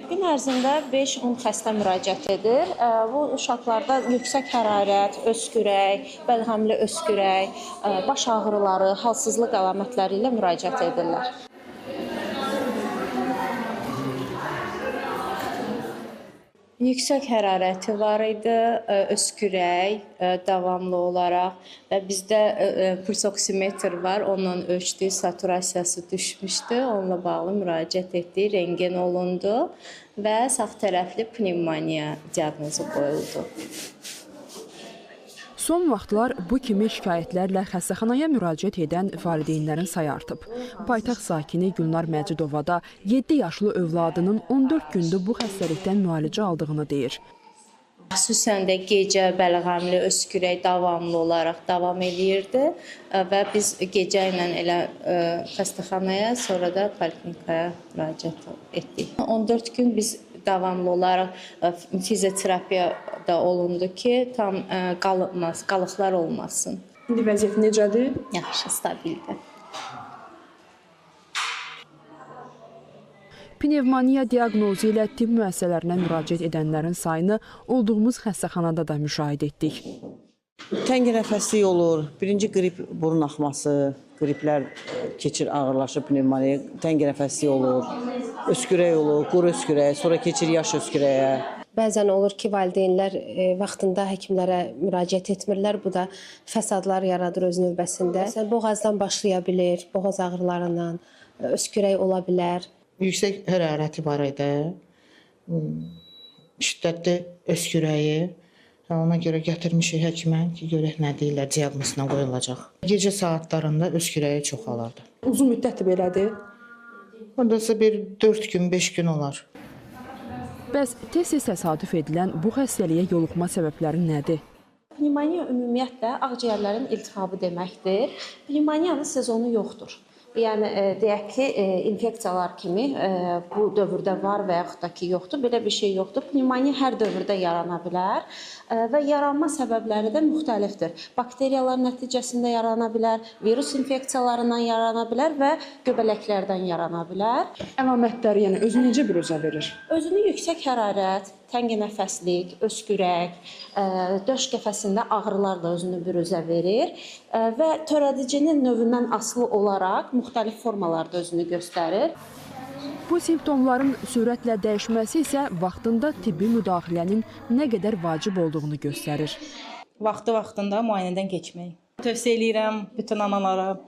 Gün ərzində 5-10 xəstə müraciət edir. Bu uşaqlarda yüksək hərarət, öskürək, bəlğəmli öskürək, baş ağrıları, halsızlıq əlamətləri ilə müraciət edirlər. Yüksək hərarəti var idi, öskürək davamlı olaraq və bizdə pulsoksimetr var, onunla ölçdü, saturasiyası düşmüşdü, onunla bağlı müraciət etdi, rentgen olundu və sağ tərəfli pnevmoniya diaqnozu qoyuldu. Son vaxtlar bu kimi şikayətlərlə xəstəxanaya müraciət edən valideynlərin sayı artıb. Paytaxt sakini Gülnar Məcidova da 7 yaşlı övladının 14 gündür bu xəstəlikdən müalicə aldığını deyir. Xüsusən də gecə bəlğəmli öskürək davamlı olaraq davam edirdi və biz gecə ilə elə xəstəxanaya, sonra da poliklinikaya müraciət etdik. 14 gün biz davamlı olaraq fizioterapiya da olundu ki, tam qalıqlar olmasın. İndi vəziyyət necədir? Yaxşı, stabildir. Pnevmoniya diaqnozu ilə tibb müəssisələrinə müraciət edənlərin sayını olduğumuz xəstəxanada da müşahidə etdik. Təngi nəfəslik olur, birinci qrip burun axması, qriplər keçir, ağırlaşır pnevmoniya, təngi nəfəslik olur, öskürək olur, quru öskürək, sonra keçir yaş öskürəyə. Bəzən olur ki, valideynlər vaxtında həkimlərə müraciət etmirlər. Bu da fəsadlar yaradır öz növbəsində. Boğazdan başlaya bilir, boğaz ağrılarından, öskürək ola bilər. Yüksək hərarəti var idi, şiddətli öskürəyi. Ona görə gətirmişik həkimə ki, görək nə deyirlər, diaqnozuna qoyulacaq. Gecə saatlarında öskürəyi çoxalırdı. Uzun müddətdir belədir? Ondasa bir 4 gün, 5 gün olar. Bəs tez-tez təsadüf edilən bu xəstəliyə yoluxma səbəbləri nədir? Pnevmoniya ümumiyyətlə ağciyərlərin iltihabı deməkdir. Pnevmoniyanın sezonu yoxdur. Yəni, deyək ki, infeksiyalar kimi bu dövrdə var və yaxud da ki, yoxdur. Belə bir şey yoxdur. Pnevmoniya hər dövrdə yarana bilər və yaranma səbəbləri də müxtəlifdir. Bakteriyalar nəticəsində yarana bilər, virus infeksiyalarından yarana bilər və göbələklərdən yarana bilər. Əlamətləri, yəni özü necə büruzə verir? Özünü yüksək hərarət, təngi nəfəslik, öskürək, döş qəfəsində ağrılar da özünü büruzə verir və törədicinin növündən asılı olaraq müxtəlif formalarda özünü göstərir. Bu simptomların sürətlə dəyişməsi isə vaxtında tibbi müdaxilənin nə qədər vacib olduğunu göstərir. Vaxtında müayinədən keçmək. Tövsiyə edirəm bütün analara.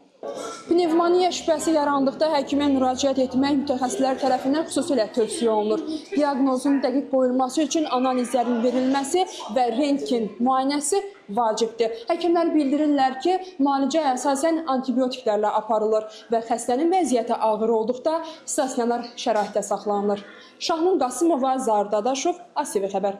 Pnevmoniya şübhəsi yarandıqda həkimə müraciət etmək mütəxəssislər tərəfindən xüsusilə tövsiyə olunur. Diaqnozun dəqiq qoyulması üçün analizlərin verilməsi və rentgen müayinəsi vacibdir. Həkimlər bildirirlər ki, müalicə əsasən antibiotiklərlə aparılır və xəstənin vəziyyəti ağır olduqda stasionar şəraitdə saxlanılır. Şahnun Qasımova, Zahir Dadaşov, ATV Xəbər.